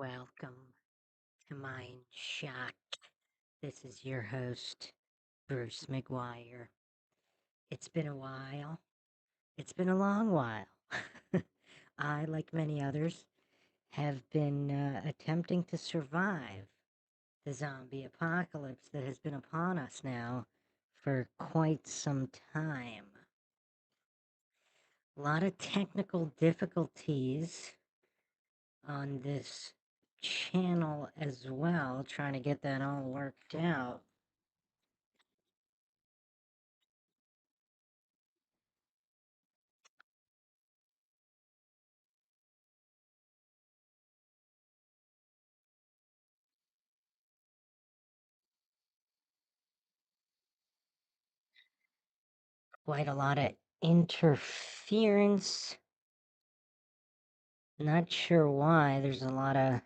Welcome to MINDSHOCK. This is your host, Bruce McGuire. It's been a while. It's been a long while. I, like many others, have been attempting to survive the zombie apocalypse that has been upon us now for quite some time. A lot of technical difficulties on this channel as well, trying to get that all worked out. Quite a lot of interference. Not sure why. There's a lot of.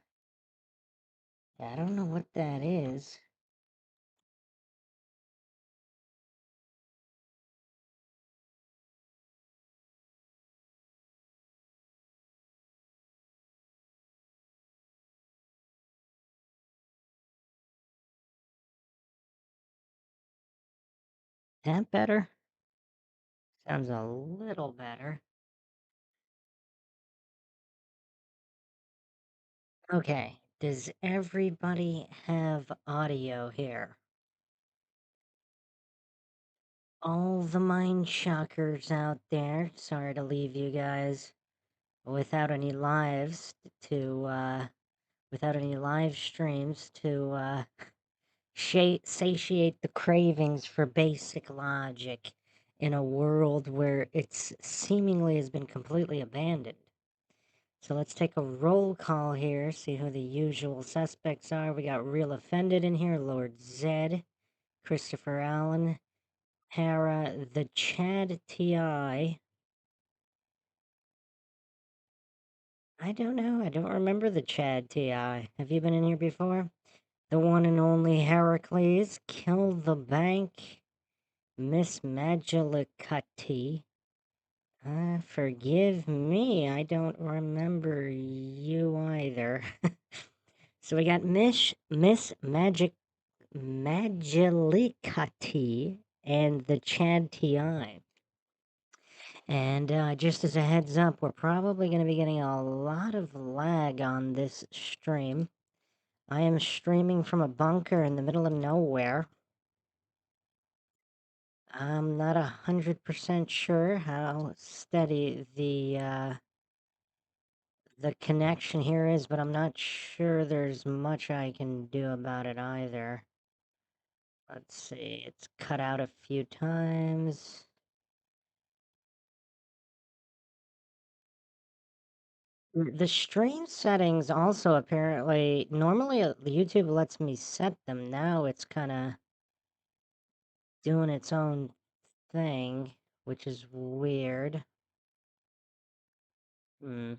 I don't know what that is. That better? Sounds a little better. Okay. Does everybody have audio here? All the mind shockers out there. Sorry to leave you guys without any lives without any live streams to satiate the cravings for basic logic in a world where it's seemingly has been completely abandoned. So let's take a roll call here, see who the usual suspects are. We got Real Offended in here, Lord Zed, Christopher Allen, Hera, the Chad T.I. I don't know. I don't remember the Chad T.I. Have you been in here before? The one and only Heracles, Kill the Bank, Miss Magilicati. Forgive me, I don't remember you either. So we got Miss Magilicati and the Chad TI. And just as a heads up, we're probably going to be getting a lot of lag on this stream. I am streaming from a bunker in the middle of nowhere. I'm not 100% sure how steady the connection here is, but I'm not sure there's much I can do about it either. Let's see, it's cut out a few times. The stream settings also apparently, normally YouTube lets me set them. Now it's kind of doing its own thing, which is weird. Hmm.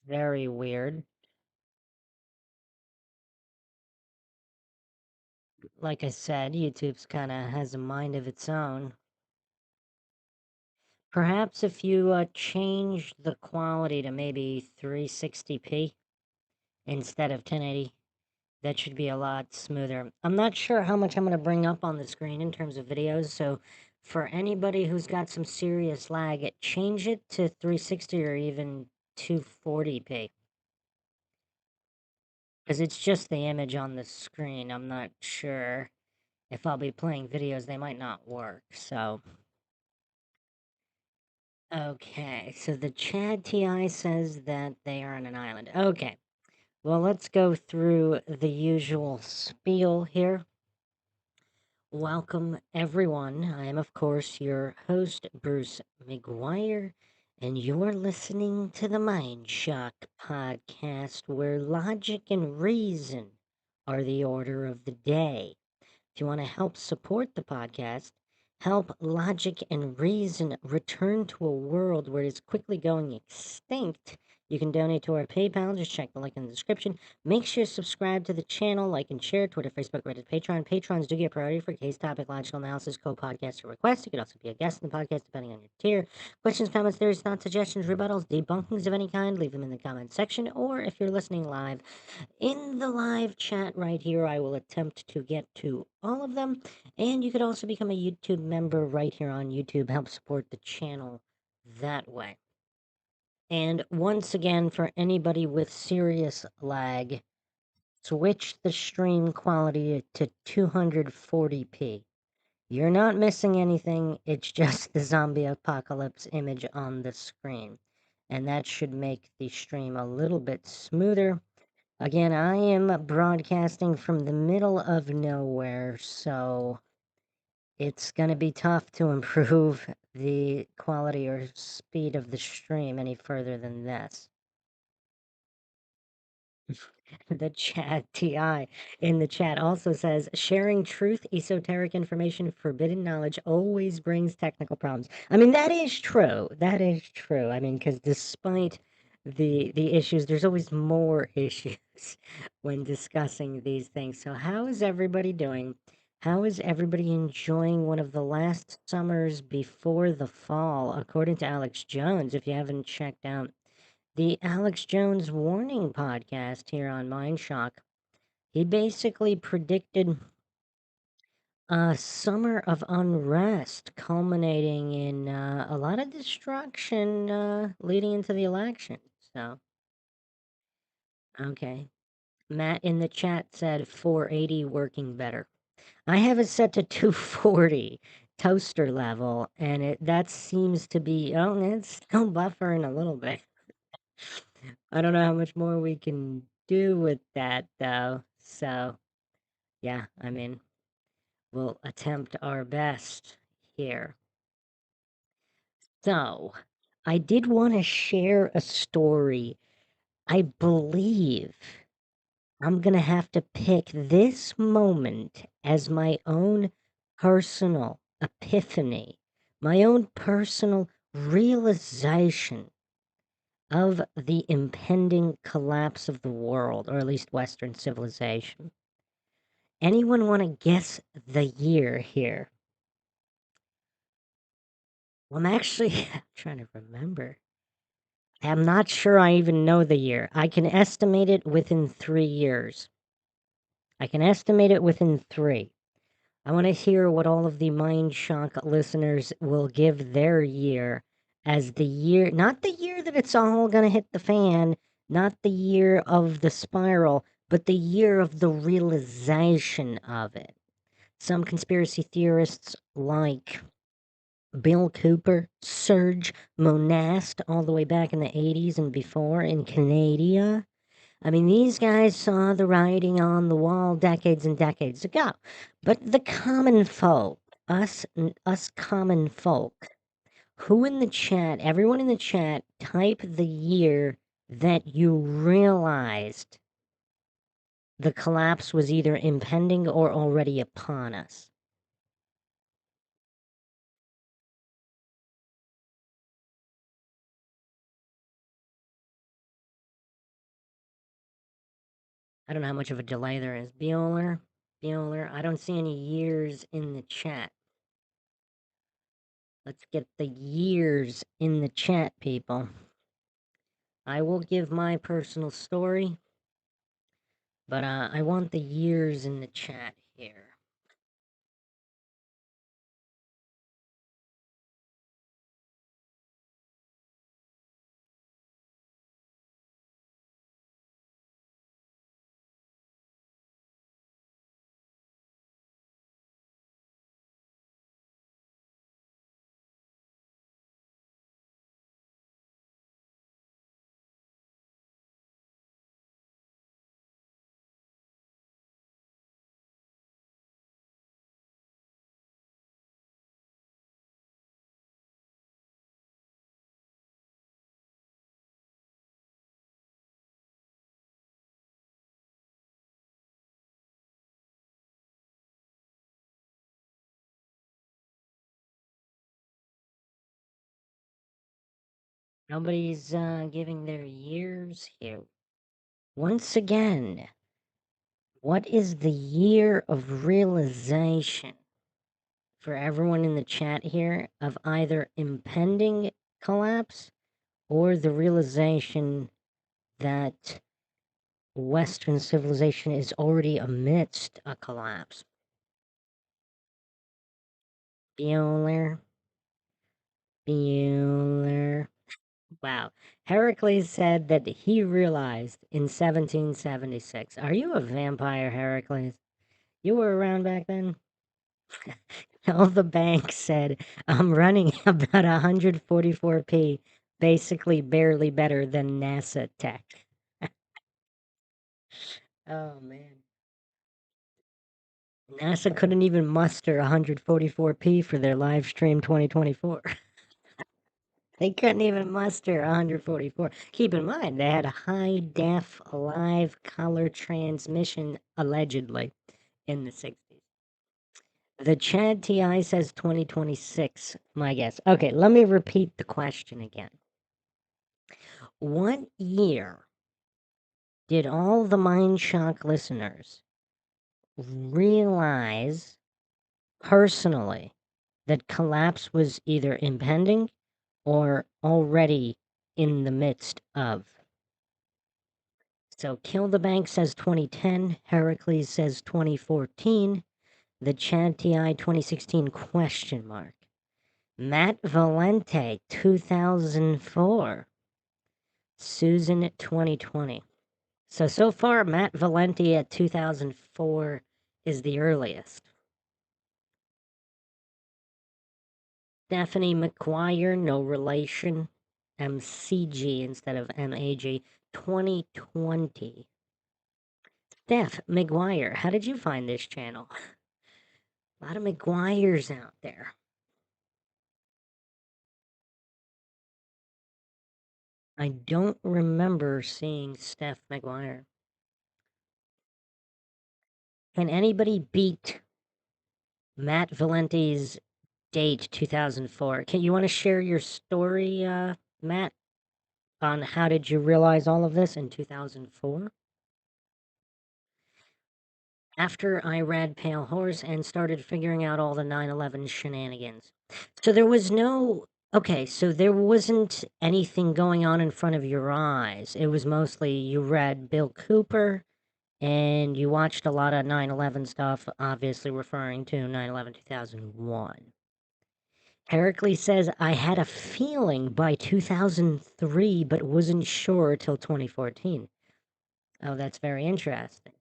Very weird. Like I said, YouTube's kind of has a mind of its own. Perhaps if you change the quality to maybe 360p instead of 1080, that should be a lot smoother. I'm not sure how much I'm going to bring up on the screen in terms of videos, so for anybody who's got some serious lag, change it to 360 or even 240p. Because it's just the image on the screen. I'm not sure if I'll be playing videos, they might not work, so... Okay, so the Chad TI says that they are on an island. Okay, well, let's go through the usual spiel here. Welcome, everyone. I am, of course, your host, Bruce McGuire, and you're listening to the MindShock podcast, where logic and reason are the order of the day. If you want to help support the podcast, help logic and reason return to a world where it's quickly going extinct, You can donate to our PayPal. Just check the link in the description. Make sure to subscribe to the channel, like and share. Twitter, Facebook, Reddit, Patreon. Patrons do get priority for case topic, logical analysis, co-podcast, or requests. You could also be a guest in the podcast depending on your tier. Questions, comments, theories, thoughts, suggestions, rebuttals, debunkings of any kind, leave them in the comment section. Or if you're listening live, in the live chat right here, I will attempt to get to all of them. And you could also become a YouTube member right here on YouTube, help support the channel that way. And once again, for anybody with serious lag, switch the stream quality to 240p. You're not missing anything, it's just the zombie apocalypse image on the screen. And that should make the stream a little bit smoother. Again, I am broadcasting from the middle of nowhere, so it's going to be tough to improve the quality or speed of the stream any further than this. The chat TI in the chat also says sharing truth, esoteric information, forbidden knowledge always brings technical problems. I mean, that is true. That is true. I mean, because despite the issues, there's always more issues when discussing these things. So how is everybody doing? How is everybody enjoying one of the last summers before the fall? According to Alex Jones, if you haven't checked out the Alex Jones Warning podcast here on MindShock, he basically predicted a summer of unrest culminating in a lot of destruction leading into the election. So, okay. Matt in the chat said 480 working better. I have it set to 240 toaster level, and that seems to be, oh, it's still buffering a little bit. I don't know how much more we can do with that, though. So, yeah, I mean, we'll attempt our best here. So, I did want to share a story. I believe I'm going to have to pick this moment as my own personal epiphany, my own personal realization of the impending collapse of the world, or at least Western civilization. Anyone want to guess the year here? Well, I'm actually trying to remember. I'm not sure I even know the year. I can estimate it within 3 years. I can estimate it within 3. I want to hear what all of the Mind Shock listeners will give their year as the year, not the year that it's all going to hit the fan, not the year of the spiral, but the year of the realization of it. Some conspiracy theorists like Bill Cooper, Serge Monast, all the way back in the 80s and before in Canada. I mean, these guys saw the writing on the wall decades and decades ago. But the common folk, us common folk, who in the chat, everyone in the chat, type the year that you realized the collapse was either impending or already upon us. I don't know how much of a delay there is. Bueller, I don't see any years in the chat. Let's get the years in the chat, people. I will give my personal story, but I want the years in the chat here. Nobody's giving their years here. Once again, what is the year of realization for everyone in the chat here of either impending collapse or the realization that Western civilization is already amidst a collapse? Bueller. Bueller. Wow. Heracles said that he realized in 1776. Are you a vampire, Heracles? You were around back then? All the banks said, I'm running about 144p, basically barely better than NASA tech. Oh, man. NASA couldn't even muster 144p for their live stream 2024. They couldn't even muster 144. Keep in mind, they had a high def live color transmission, allegedly, in the 60s. The Chad TI says 2026, my guess. Okay, let me repeat the question again. What year did all the MindShock listeners realize personally that collapse was either impending or already in the midst of? So Kill the Bank says 2010, Heracles says 2014, the Chad TI 2016 question mark. Matt Valente 2004, Susan 2020. So far Matt Valente at 2004 is the earliest. Stephanie McGuire, no relation. MCG instead of MAG, 2020. Steph McGuire, how did you find this channel? A lot of McGuires out there. I don't remember seeing Steph McGuire. Can anybody beat Matt Valente's date 2004? Can you want to share your story, Matt, on how did you realize all of this in 2004? After I read Pale Horse and started figuring out all the 9/11 shenanigans. So there was no okay, so there wasn't anything going on in front of your eyes. It was mostly you read Bill Cooper and you watched a lot of 9/11 stuff, obviously referring to 9/11 2001. Heracles says, I had a feeling by 2003, but wasn't sure till 2014. Oh, that's very interesting.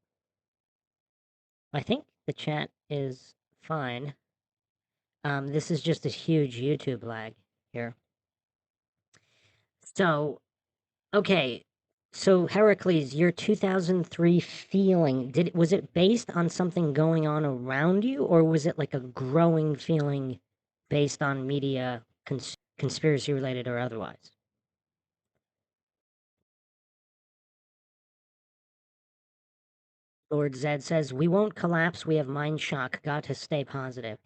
I think the chat is fine. This is just a huge YouTube lag here. So, okay. So Heracles, your 2003 feeling, was it based on something going on around you, or was it like a growing feeling based on media, conspiracy related or otherwise? Lord Zed says, we won't collapse, we have mind shock, got to stay positive.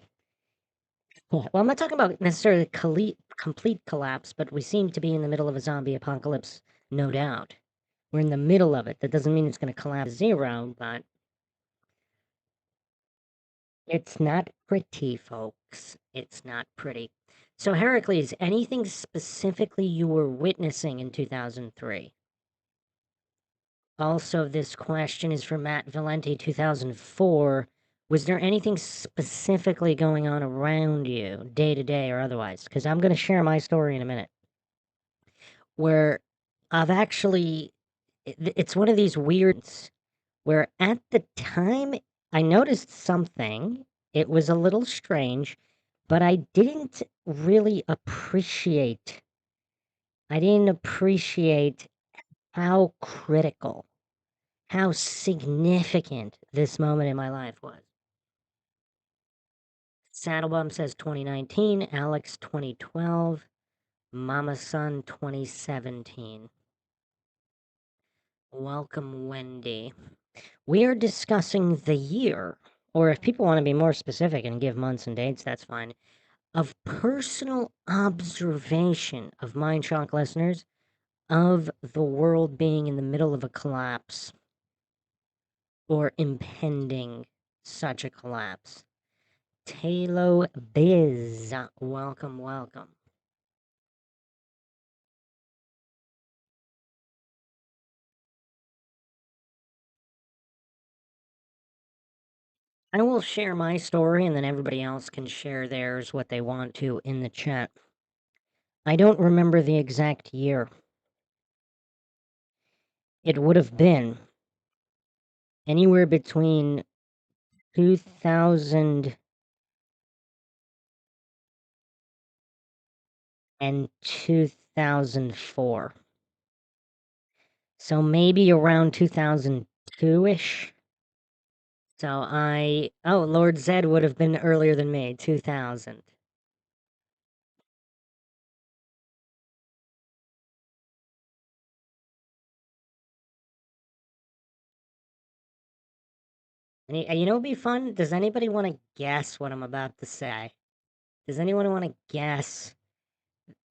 Yeah, well, I'm not talking about necessarily complete collapse, but we seem to be in the middle of a zombie apocalypse, no doubt. We're in the middle of it. That doesn't mean it's going to collapse to zero, but it's not pretty, folks. It's not pretty. So, Heracles, anything specifically you were witnessing in 2003? Also, this question is for Matt Valenti, 2004. Was there anything specifically going on around you, day to day or otherwise? Because I'm going to share my story in a minute. Where I've actually, it's one of these weirds where at the time I noticed something. It was a little strange, but I didn't appreciate how critical, how significant this moment in my life was. Saddlebum says 2019, Alex 2012, Mama Son 2017. Welcome, Wendy. We are discussing the year, or if people want to be more specific and give months and dates, that's fine. of personal observation of Mind Shock listeners of the world being in the middle of a collapse or impending such a collapse. Talo Biz, welcome, welcome. I will share my story and then everybody else can share theirs, what they want to, in the chat. I don't remember the exact year. It would have been anywhere between 2000 and 2004. So maybe around 2002 ish. Lord Zed would have been earlier than me, 2000. You know what'd be fun? Does anybody want to guess what I'm about to say? Does anyone want to guess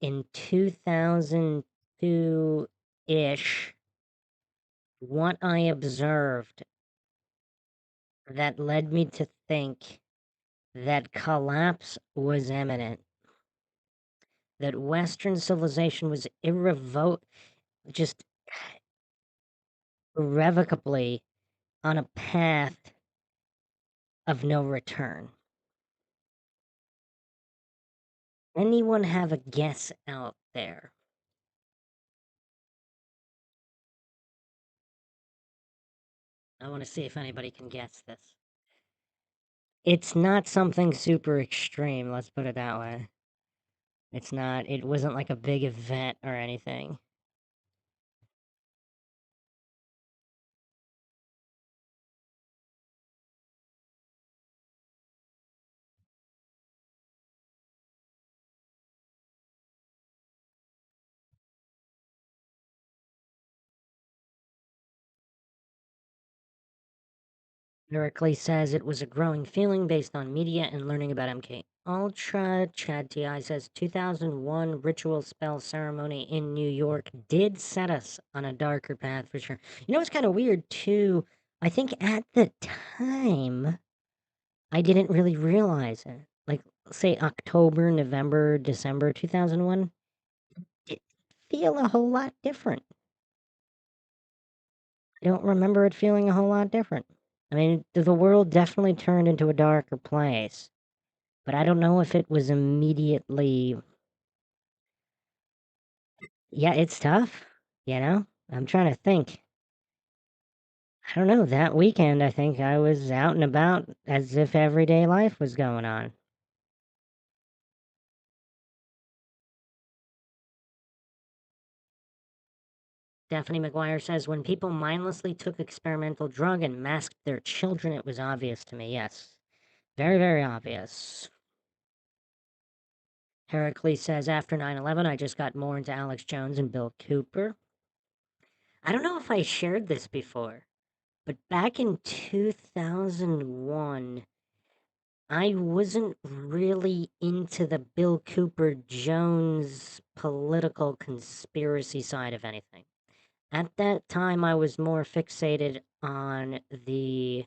in 2002 ish what I observed that led me to think that collapse was imminent? That Western civilization was just irrevocably on a path of no return. Anyone have a guess out there? I want to see if anybody can guess this. It's not something super extreme, let's put it that way. It wasn't like a big event or anything. Heracles says it was a growing feeling based on media and learning about MK Ultra. Chad TI says 2001 ritual spell ceremony in New York did set us on a darker path for sure. You know, it's kind of weird too. I think at the time, I didn't really realize it. Like, say October, November, December 2001, it feel a whole lot different. I don't remember it feeling a whole lot different. I mean, the world definitely turned into a darker place, but I don't know if it was immediately. Yeah, it's tough, you know? I'm trying to think. I don't know. That weekend, I think I was out and about as if everyday life was going on. Stephanie McGuire says, when people mindlessly took experimental drug and masked their children, it was obvious to me. Yes. Very, very obvious. Heracles says, after 9/11, I just got more into Alex Jones and Bill Cooper. I don't know if I shared this before, but back in 2001, I wasn't really into the Bill Cooper Jones political conspiracy side of anything. At that time, I was more fixated on the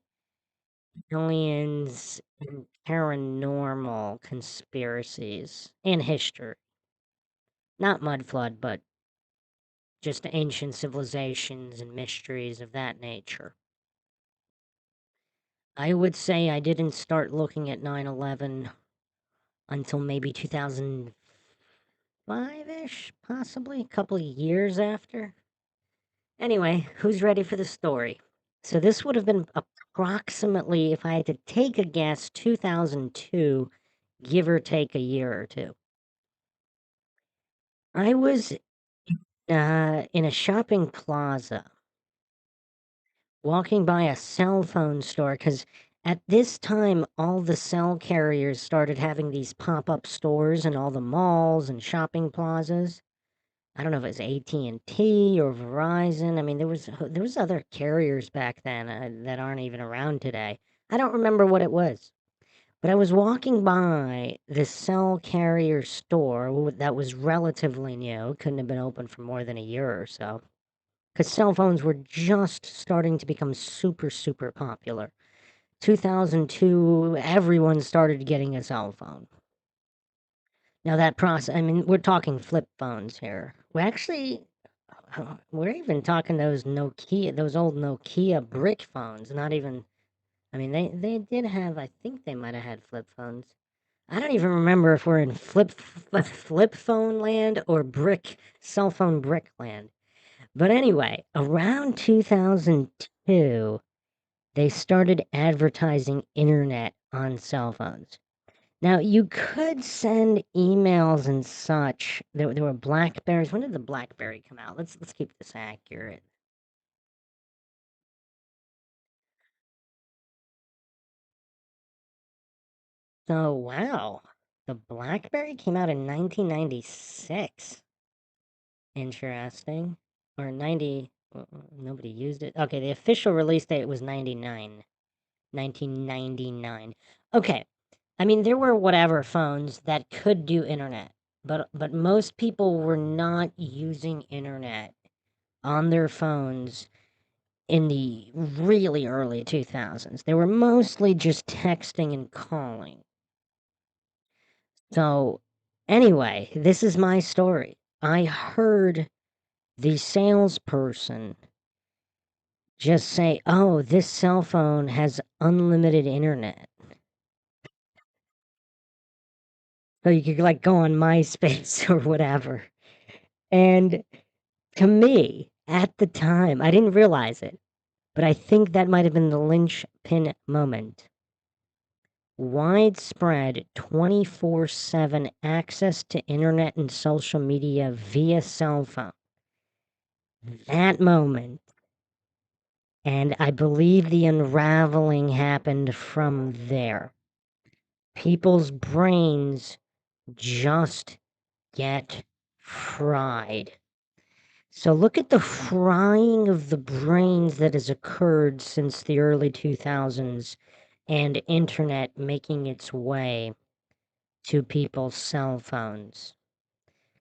aliens and paranormal conspiracies and history. Not mud flood, but just ancient civilizations and mysteries of that nature. I would say I didn't start looking at 9/11 until maybe 2005-ish, possibly a couple of years after. Anyway, who's ready for the story? So this would have been approximately, if I had to take a guess, 2002, give or take a year or two. I was in a shopping plaza walking by a cell phone store because at this time all the cell carriers started having these pop-up stores in all the malls and shopping plazas. I don't know if it was AT&T or Verizon. I mean, there was other carriers back then that aren't even around today. I don't remember what it was, But I was walking by this cell carrier store that was relatively new, couldn't have been open for more than a year or so, because cell phones were just starting to become super, super popular. 2002, everyone started getting a cell phone. Now that process, I mean, we're talking flip phones here. We're even talking those old Nokia brick phones. Not even, I mean, they did have, I think they might have had flip phones. I don't even remember if we're in flip phone land or cell phone brick land. But anyway, around 2002, they started advertising internet on cell phones. Now, you could send emails and such. There were Blackberries. When did the Blackberry come out? Let's keep this accurate. So, wow, the Blackberry came out in 1996. Interesting. Or 90. Nobody used it. Okay, the official release date was 1999. Okay, I mean, there were whatever phones that could do internet, but most people were not using internet on their phones in the really early 2000s. They were mostly just texting and calling. So, anyway, this is my story. I heard the salesperson just say, "Oh, this cell phone has unlimited internet." So you could like go on MySpace or whatever. And to me, at the time, I didn't realize it, but I think that might have been the linchpin moment. Widespread 24/7 access to internet and social media via cell phone. That moment. And I believe the unraveling happened from there. People's brains just get fried. So look at the frying of the brains that has occurred since the early 2000s and internet making its way to people's cell phones.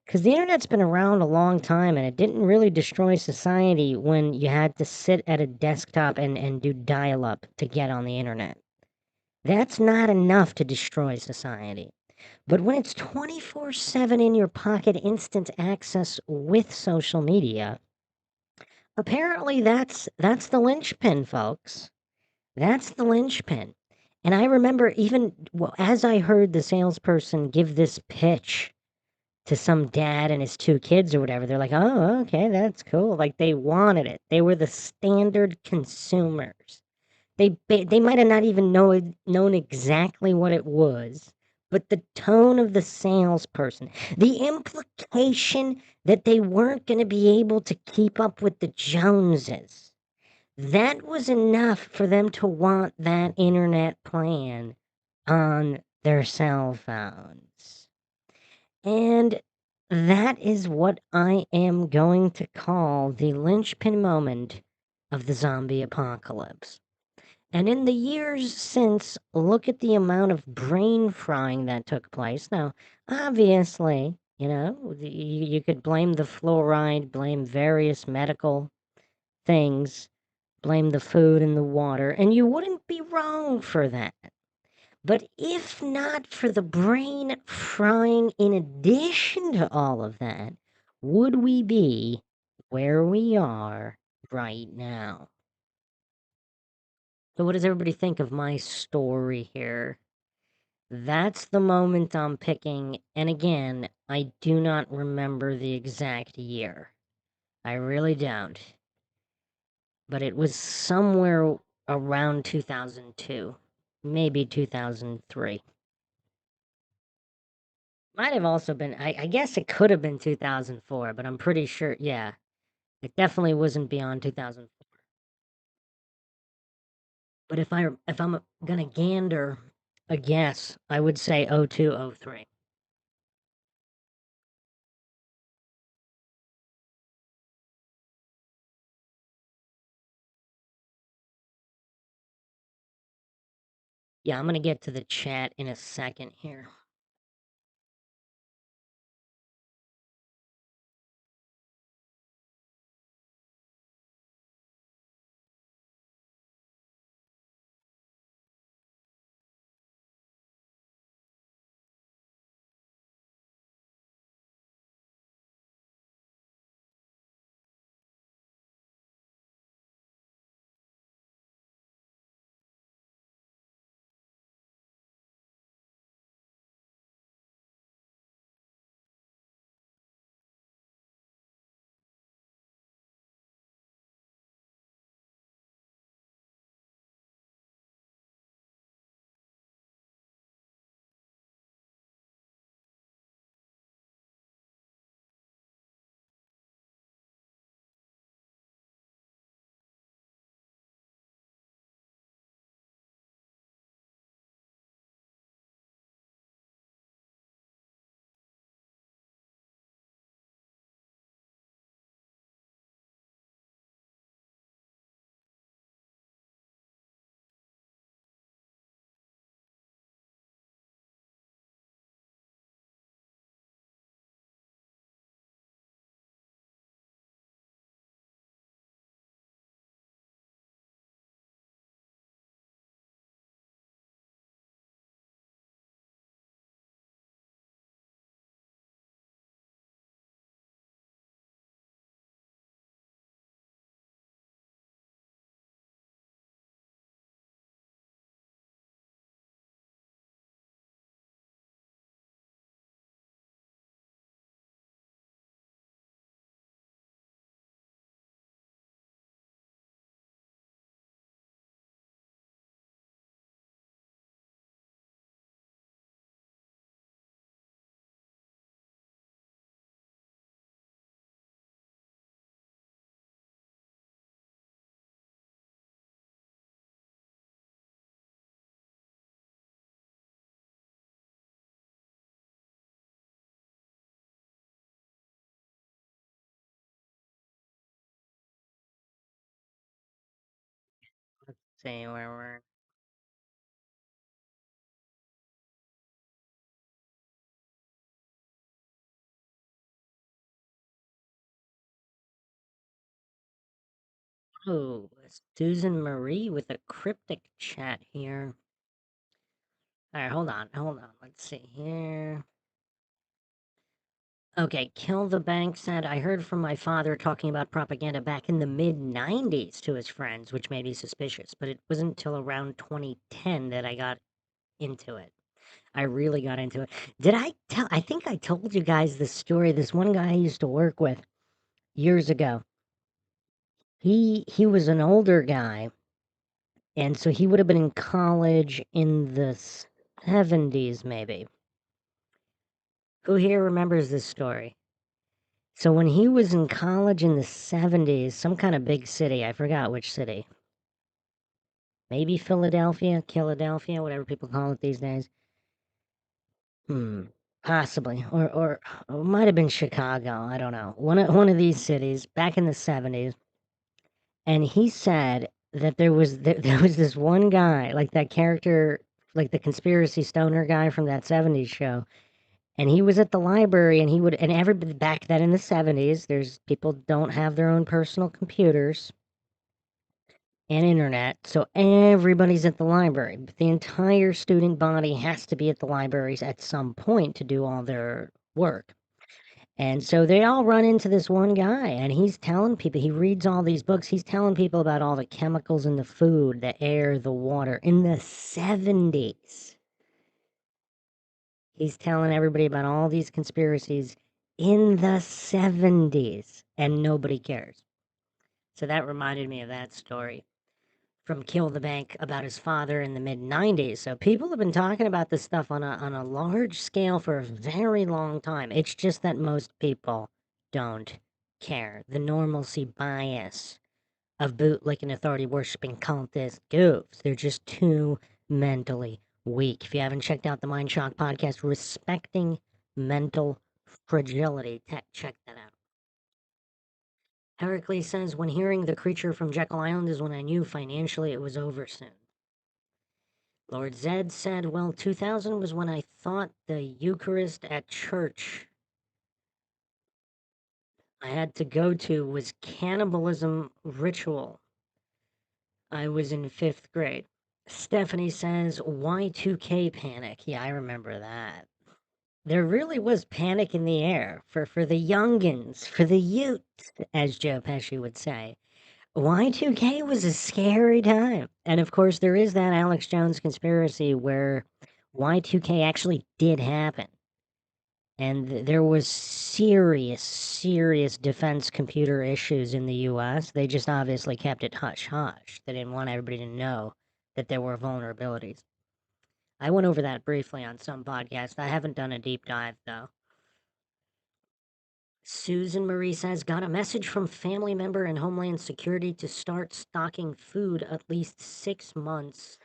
Because the internet's been around a long time and it didn't really destroy society when you had to sit at a desktop and do dial up to get on the internet. That's not enough to destroy society. But when it's 24/7 in your pocket, instant access with social media, apparently that's the linchpin, folks. That's the linchpin. And I remember even as I heard the salesperson give this pitch to some dad and his two kids or whatever, they're like, "Oh, okay, that's cool." Like they wanted it. They were the standard consumers. They might have not even known exactly what it was, but the tone of the salesperson, the implication that they weren't going to be able to keep up with the Joneses, that was enough for them to want that internet plan on their cell phones. And that is what I am going to call the linchpin moment of the zombie apocalypse. And in the years since, look at the amount of brain frying that took place. Now, obviously, you could blame the fluoride, blame various medical things, blame the food and the water, and you wouldn't be wrong for that. But if not for the brain frying in addition to all of that, would we be where we are right now? So, what does everybody think of my story here? That's the moment I'm picking, and again, I do not remember the exact year. I really don't. But it was somewhere around 2002, maybe 2003. Might have also been, I guess it could have been 2004, but I'm pretty sure, yeah, it definitely wasn't beyond 2004. But if I'm gonna gander a guess, I would say 02, 03. Yeah, I'm gonna get to the chat in a second here. Let's see where we're. Oh, Susan Marie with a cryptic chat here. All right, hold on. Let's see here. Okay, Kill the Bank said, I heard from my father talking about propaganda back in the mid 90s to his friends, which made me suspicious, but it wasn't until around 2010 that I got into it. I really got into it. I think I told you guys this story. This one guy I used to work with years ago. He was an older guy, and so he would have been in college in the 70s, maybe. Who here remembers this story? So when he was in college in the 70s, some kind of big city, I forgot which city. Maybe Philadelphia, whatever people call it these days. Hmm. Possibly. Or it might have been Chicago. I don't know. One of these cities back in the 70s. And he said that there was this one guy, like that character, like the conspiracy stoner guy from that 70s show. And he was at the library and he would, and everybody back then in the 70s, there's people don't have their own personal computers and internet. So everybody's at the library. But the entire student body has to be at the libraries at some point to do all their work. And so they all run into this one guy, and he's telling people, he reads all these books. He's telling people about all the chemicals in the food, the air, the water in the 70s. He's telling everybody about all these conspiracies in the 70s, and nobody cares. So that reminded me of that story from Kill the Bank about his father in the mid 90s. So people have been talking about this stuff on a large scale for a very long time. It's just that most people don't care. The normalcy bias of bootlicking authority worshipping cultist goofs. They're just too mentally weak. If you haven't checked out the MindShock podcast, Respecting Mental Fragility, check that out. Heracles says, when hearing the creature from Jekyll Island is when I knew financially it was over soon. Lord Zed said, well, 2000 was when I thought the Eucharist at church I had to go to was cannibalism ritual. I was in 5th grade. Stephanie says, Y2K panic. Yeah, I remember that. There really was panic in the air for the youngins, for the youth, as Joe Pesci would say. Y2K was a scary time. And of course, there is that Alex Jones conspiracy where Y2K actually did happen. And there was serious, serious defense computer issues in the US. They just obviously kept it hush hush. They didn't want everybody to know that there were vulnerabilities. I went over that briefly on some podcast. I haven't done a deep dive though. Susan Marie says, got a message from family member in Homeland Security to start stocking food at least 6 months.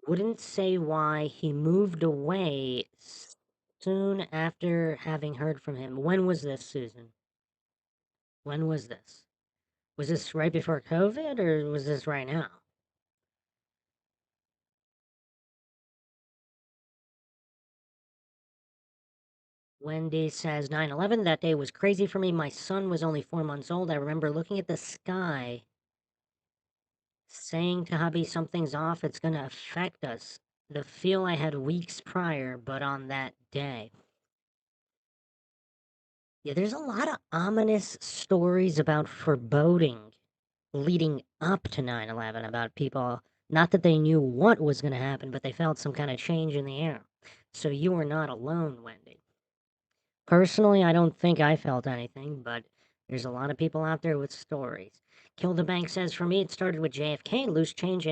Wouldn't say why he moved away soon after having heard from him. When was this, Susan? When was this? Was this right before COVID or was this right now? Wendy says 9/11. That day was crazy for me. My son was only 4 months old. I remember looking at the sky, saying to hubby, something's off. It's going to affect us. The feel I had weeks prior, but on that day. Yeah, there's a lot of ominous stories about foreboding leading up to 9/11 about people, not that they knew what was going to happen, but they felt some kind of change in the air. So you are not alone, Wendy. Personally, I don't think I felt anything, but there's a lot of people out there with stories. Kill the Bank says, for me, it started with JFK, loose change,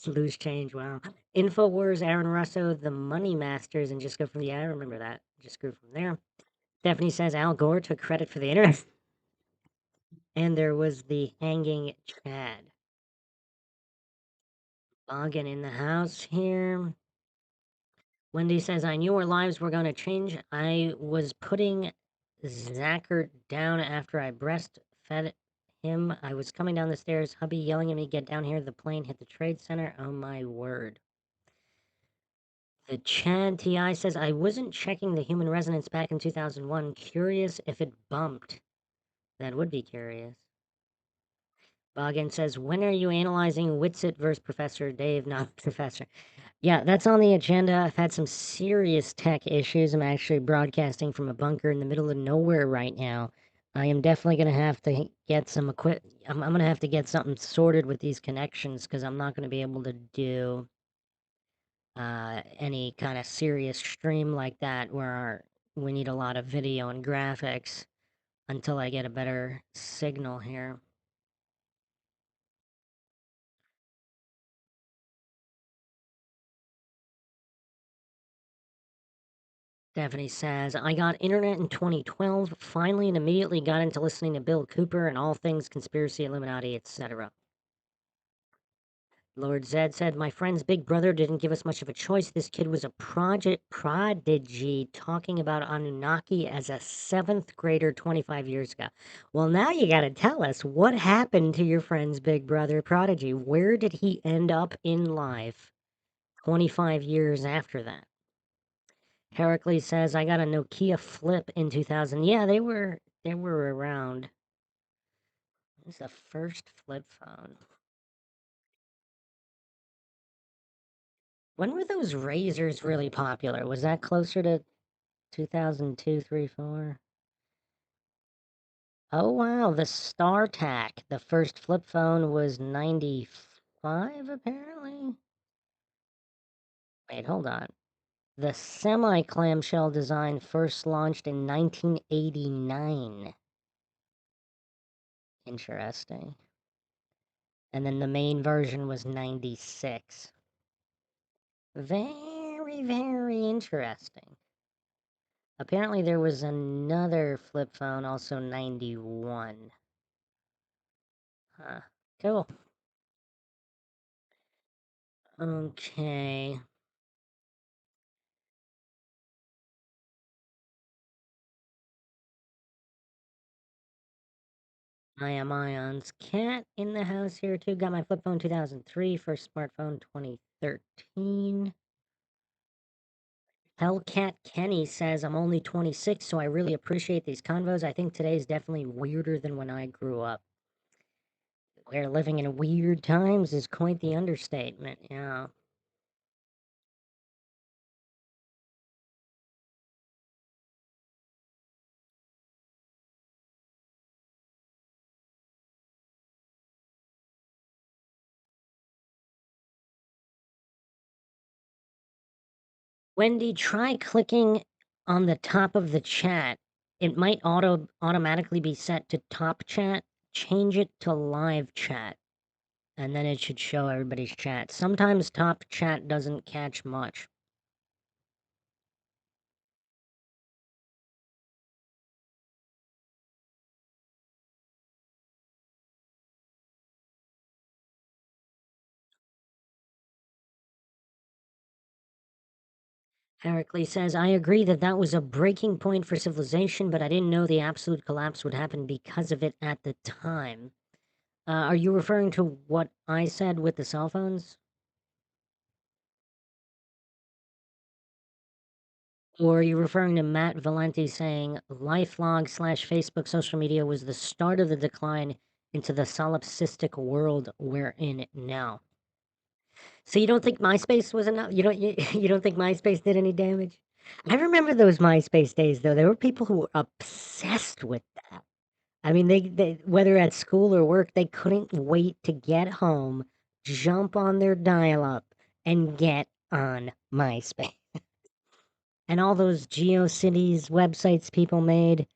loose change, wow. InfoWars, Aaron Russo, the Money Masters, and just go from, yeah, I remember that. Just grew from there. Stephanie says, Al Gore took credit for the internet. And there was the hanging Chad. Logging in the house here. Wendy says, I knew our lives were going to change. I was putting Zachert down after I breastfed him. I was coming down the stairs, hubby yelling at me, get down here. The plane hit the Trade Center. Oh my word. The Chad TI says, I wasn't checking the human resonance back in 2001. Curious if it bumped. That would be curious. Boggin says, when are you analyzing Witsit versus Professor Dave, not Professor? Yeah, that's on the agenda. I've had some serious tech issues. I'm actually broadcasting from a bunker in the middle of nowhere right now. I am definitely going to have to get some I'm going to have to get something sorted with these connections because I'm not going to be able to do any kind of serious stream like that where we need a lot of video and graphics until I get a better signal here. Stephanie says, I got internet in 2012, finally and immediately got into listening to Bill Cooper and all things conspiracy, Illuminati, etc. Lord Zed said, my friend's big brother didn't give us much of a choice. This kid was a prodigy talking about Anunnaki as a 7th grader 25 years ago. Well, now you got to tell us what happened to your friend's big brother prodigy. Where did he end up in life 25 years after that? Heracles says, I got a Nokia Flip in 2000. Yeah, they were around. This is the first flip phone. When were those razors really popular? Was that closer to 2002, 3, 4? Oh wow, the StarTAC, the first flip phone was 95 apparently. Wait, hold on. The semi-clamshell design first launched in 1989. Interesting. And then the main version was 96. Very, very interesting. Apparently there was another flip phone, also 91. Huh. Cool. Okay. I am Ion's cat in the house here too. Got my flip phone 2003, first smartphone 13. Hellcat Kenny says, I'm only 26, so I really appreciate these convos. I think today is definitely weirder than when I grew up. We're living in weird times is quite the understatement, yeah. Wendy, try clicking on the top of the chat. It might automatically be set to top chat. Change it to live chat, and then it should show everybody's chat. Sometimes top chat doesn't catch much. Heracles says, I agree that that was a breaking point for civilization, but I didn't know the absolute collapse would happen because of it at the time. Are you referring to what I said with the cell phones? Or are you referring to Matt Valenti saying lifelog slash Facebook social media was the start of the decline into the solipsistic world we're in now? So you don't think MySpace was enough? You don't think MySpace did any damage? I remember those MySpace days though. There were people who were obsessed with that. I mean, they whether at school or work, they couldn't wait to get home, jump on their dial-up, and get on MySpace. And all those GeoCities websites people made,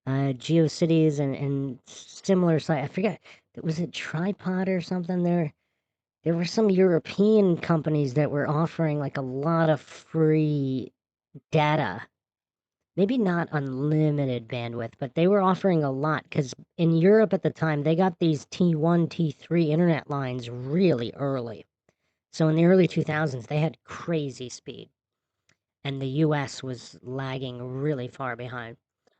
GeoCities and similar site. I forget, was it Tripod or something? There were some European companies that were offering like a lot of free data. Maybe not unlimited bandwidth, but they were offering a lot because in Europe at the time, they got these T1, T3 internet lines really early. So in the early 2000s, they had crazy speed, and the US was lagging really far behind.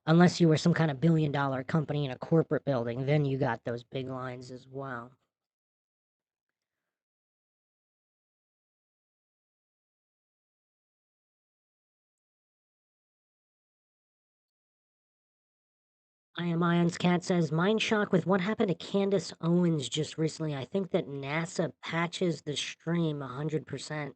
Unless you were some kind of billion-dollar company in a corporate building, then you got those big lines as well. I am Ion's cat says, Mind shock with what happened to Candace Owens just recently. I think that NASA patches the stream 100%.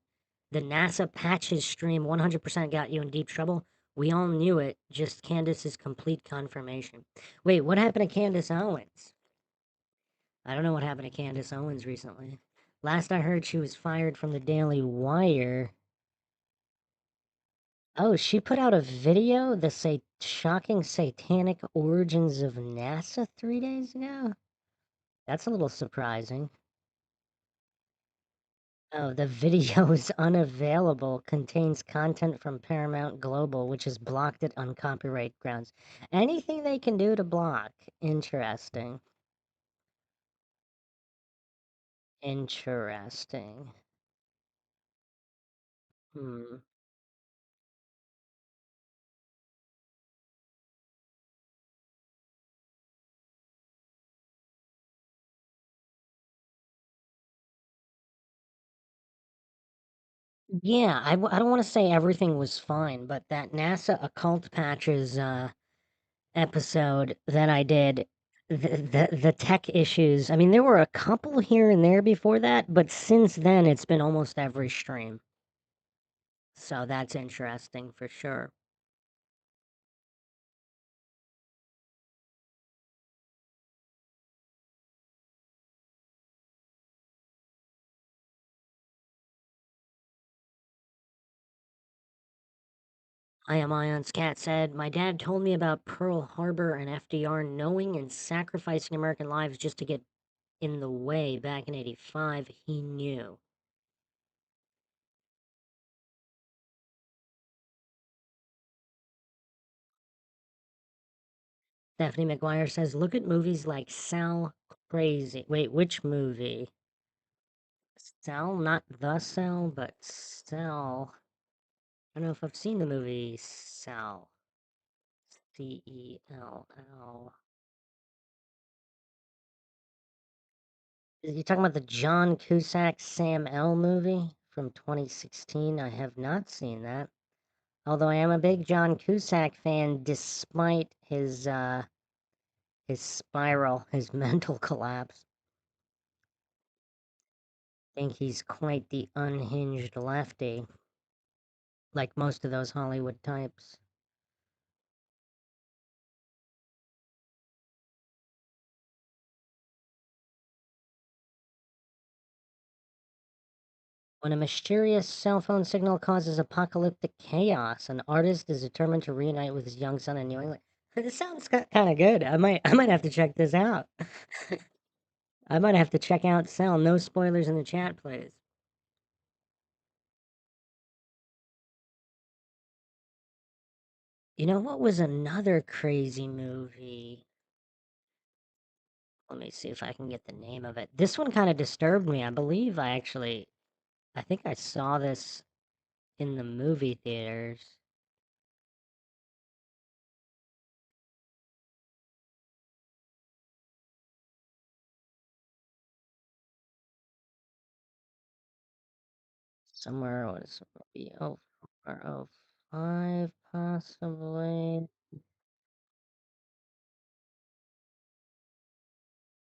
The NASA patches stream 100% got you in deep trouble. We all knew it, just Candace's complete confirmation. Wait, what happened to Candace Owens? I don't know what happened to Candace Owens recently. Last I heard, she was fired from the Daily Wire. Oh, she put out a video, shocking satanic origins of NASA 3 days ago? That's a little surprising. Oh, the video is unavailable, contains content from Paramount Global, which has blocked it on copyright grounds. Anything they can do to block. Interesting. Interesting. Hmm. Yeah, I don't want to say everything was fine, but that NASA occult patches episode that I did, the tech issues. I mean, there were a couple here and there before that, but since then it's been almost every stream. So that's interesting for sure. I am Ion's cat said, my dad told me about Pearl Harbor and FDR knowing and sacrificing American lives just to get in the way back in 85. He knew. Stephanie McGuire says, look at movies like Sal Crazy. Wait, which movie? Cell, not the Cell, but Cell. I don't know if I've seen the movie Cell. Cell. You talking about the John Cusack Sam L movie from 2016. I have not seen that. Although I am a big John Cusack fan, despite his spiral, his mental collapse. I think he's quite the unhinged lefty, like most of those Hollywood types. When a mysterious cell phone signal causes apocalyptic chaos, an artist is determined to reunite with his young son in New England. This sounds kind of good. I might have to check this out. I might have to check out Cell. No spoilers in the chat, please. You know what was another crazy movie? Let me see if I can get the name of it. This one kind of disturbed me. I think I saw this in the movie theaters. Somewhere, what is it? Maybe 04 or 05, possibly.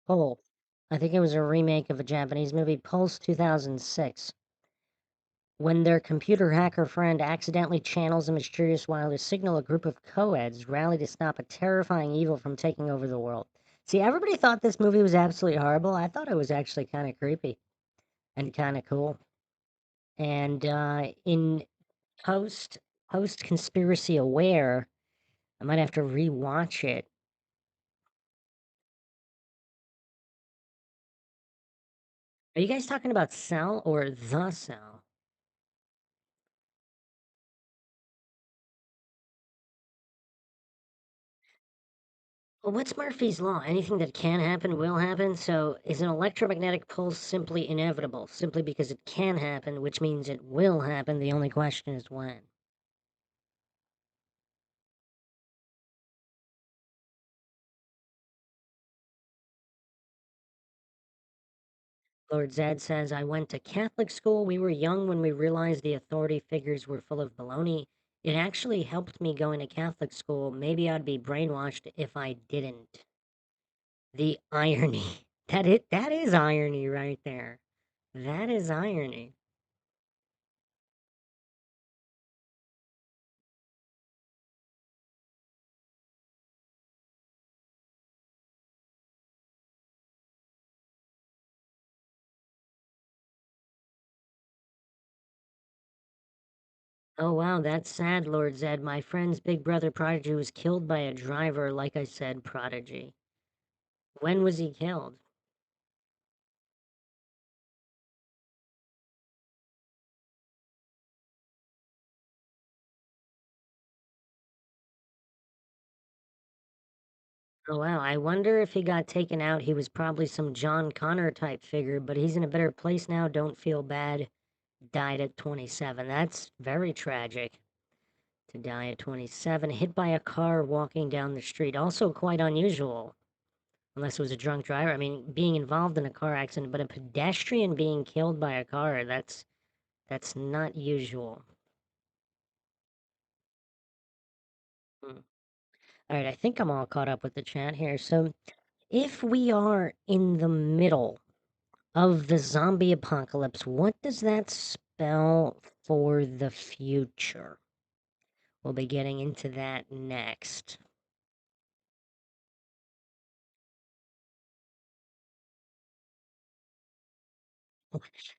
Pulse. I think it was a remake of a Japanese movie, Pulse 2006. When their computer hacker friend accidentally channels a mysterious wireless signal, a group of co-eds rally to stop a terrifying evil from taking over the world. See, everybody thought this movie was absolutely horrible. I thought it was actually kind of creepy and kind of cool. And in post conspiracy aware, I might have to rewatch it. Are you guys talking about Cell or The Cell? Well, what's Murphy's Law? Anything that can happen will happen. So, is an electromagnetic pulse simply inevitable? Simply because it can happen, which means it will happen. The only question is when. Lord Zed says, I went to Catholic school. We were young when we realized the authority figures were full of baloney. It actually helped me going to Catholic school. Maybe I'd be brainwashed if I didn't. The irony. That is irony right there. That is irony. Oh wow, that's sad, Lord Zed. My friend's big brother Prodigy was killed by a driver, like I said, Prodigy. When was he killed? Oh wow, I wonder if he got taken out. He was probably some John Connor type figure, but he's in a better place now. Don't feel bad. Died at 27. That's very tragic. To die at 27, hit by a car walking down the street. Also quite unusual. Unless it was a drunk driver. I mean, being involved in a car accident, but a pedestrian being killed by a car, that's not usual. Hmm. All right, I think I'm all caught up with the chat here. So, if we are in the middle of the zombie apocalypse, what does that spell for the future? We'll be getting into that next.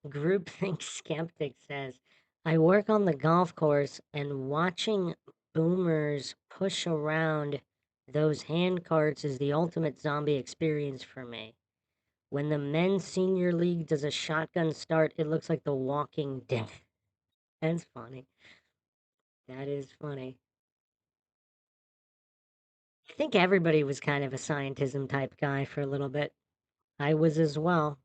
Groupthink Skeptic says, I work on the golf course and watching boomers push around those hand carts is the ultimate zombie experience for me. When the men's senior league does a shotgun start, it looks like The Walking Dead. That's funny. That is funny. I think everybody was kind of a scientism type guy for a little bit. I was as well.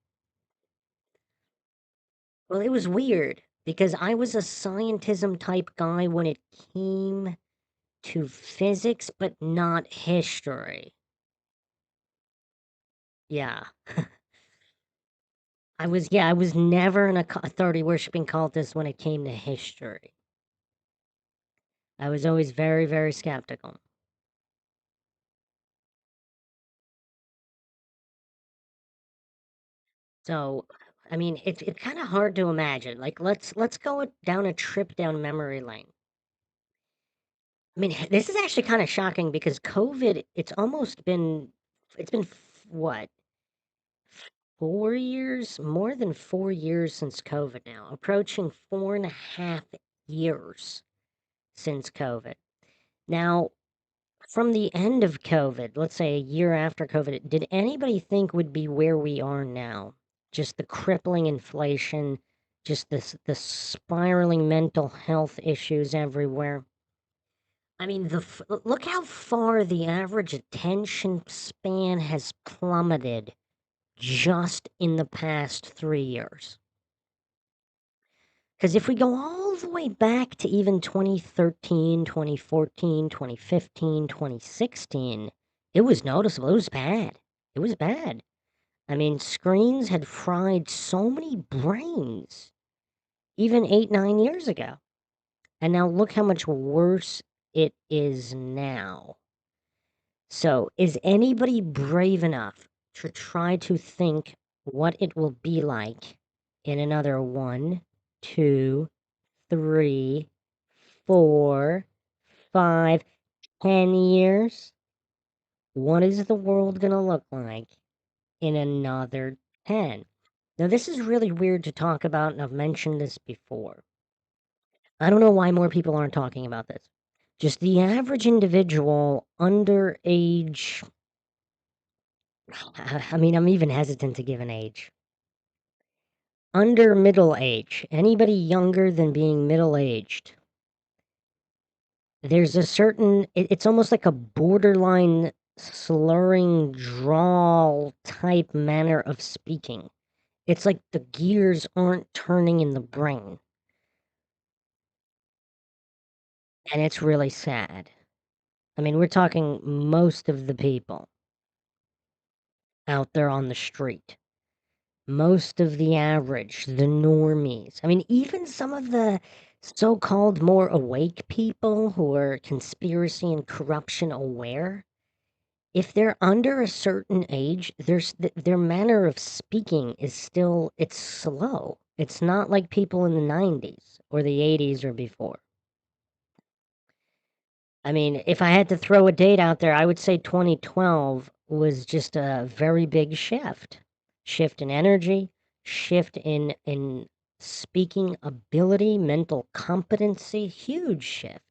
Well, it was weird because I was a scientism type guy when it came to physics, but not history. Yeah. I was never an authority worshiping cultist when it came to history. I was always very, very skeptical. So, I mean, it's kind of hard to imagine. Like, let's go down a trip down memory lane. I mean, this is actually kind of shocking because COVID, it's been what, 4 years, more than 4 years since COVID now, approaching 4.5 years since COVID. Now, from the end of COVID, let's say a year after COVID, did anybody think would be where we are now? Just the crippling inflation, just the spiraling mental health issues everywhere. I mean, look how far the average attention span has plummeted just in the past 3 years. Because if we go all the way back to even 2013, 2014, 2015, 2016, it was noticeable. It was bad. It was bad. I mean, screens had fried so many brains even 8, 9 years ago. And now look how much worse it is now. So, is anybody brave enough to try to think what it will be like in another 1, 2, 3, 4, 5, 10 years? What is the world going to look like in another 10? Now, this is really weird to talk about, and I've mentioned this before. I don't know why more people aren't talking about this. Just the average individual under age, I mean, I'm even hesitant to give an age. Under middle age, anybody younger than being middle aged, there's a certain, it's almost like a borderline slurring drawl type manner of speaking. It's like the gears aren't turning in the brain. And it's really sad. I mean, we're talking most of the people out there on the street. Most of the average, the normies. I mean, even some of the so-called more awake people who are conspiracy and corruption aware, if they're under a certain age, their manner of speaking is still, it's slow. It's not like people in the 90s or the 80s or before. I mean, if I had to throw a date out there, I would say 2012 was just a very big shift. Shift in energy, shift in speaking ability, mental competency, huge shift.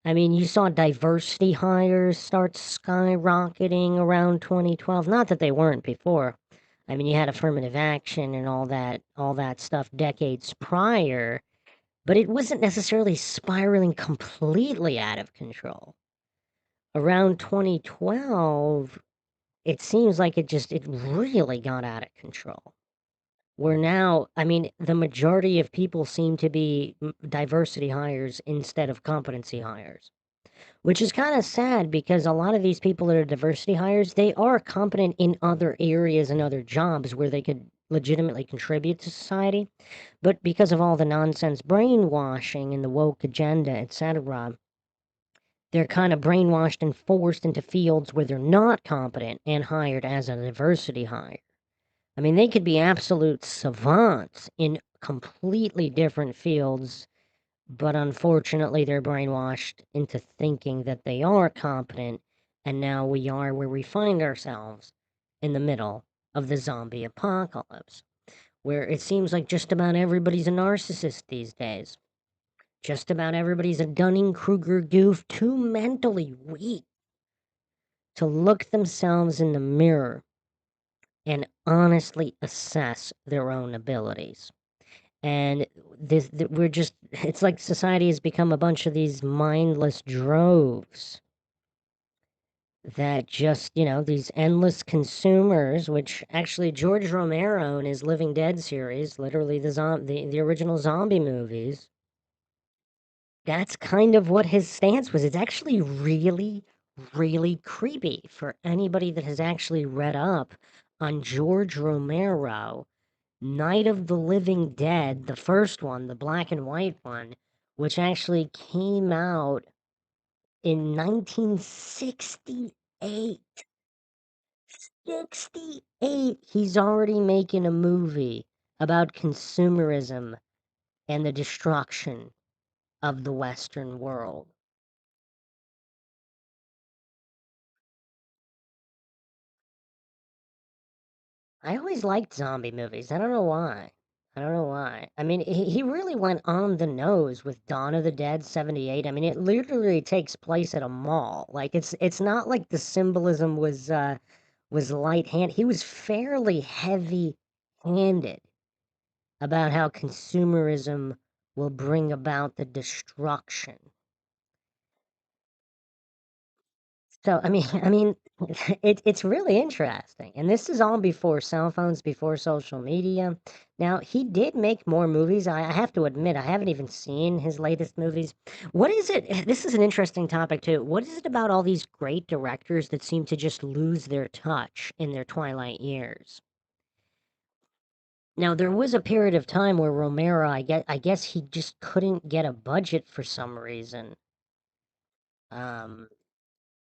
I mean, you saw diversity hires start skyrocketing around 2012. Not that they weren't before. I mean, you had affirmative action and all that stuff decades prior, but it wasn't necessarily spiraling completely out of control. Around 2012, it seems like it really got out of control. Where now, I mean, the majority of people seem to be diversity hires instead of competency hires, which is kind of sad because a lot of these people that are diversity hires, they are competent in other areas and other jobs where they could legitimately contribute to society. But because of all the nonsense brainwashing and the woke agenda, etc., they're kind of brainwashed and forced into fields where they're not competent and hired as a diversity hire. I mean, they could be absolute savants in completely different fields, but unfortunately, they're brainwashed into thinking that they are competent, and now we are where we find ourselves in the middle of the zombie apocalypse, where it seems like just about everybody's a narcissist these days. Just about everybody's a Dunning-Kruger goof, too mentally weak to look themselves in the mirror and honestly assess their own abilities. And we're just, it's like society has become a bunch of these mindless droves that just, these endless consumers, which actually George Romero in his Living Dead series, literally the original zombie movies, that's kind of what his stance was. It's actually really, really creepy for anybody that has actually read up on George Romero. Night of the Living Dead, the first one, the black and white one, which actually came out in 1968. 68. He's already making a movie about consumerism and the destruction of the Western world. I always liked zombie movies. I don't know why. I don't know why. I mean, he really went on the nose with Dawn of the Dead 78. I mean, it literally takes place at a mall. Like it's not like the symbolism was light hand. He was fairly heavy handed about how consumerism will bring about the destruction. So I mean, it's really interesting, and this is all before cell phones, before social media. Now he did make more movies. I have to admit, I haven't even seen his latest movies. What is it? This is an interesting topic too. What is it about all these great directors that seem to just lose their touch in their twilight years? Now there was a period of time where Romero, I guess he just couldn't get a budget for some reason. Um,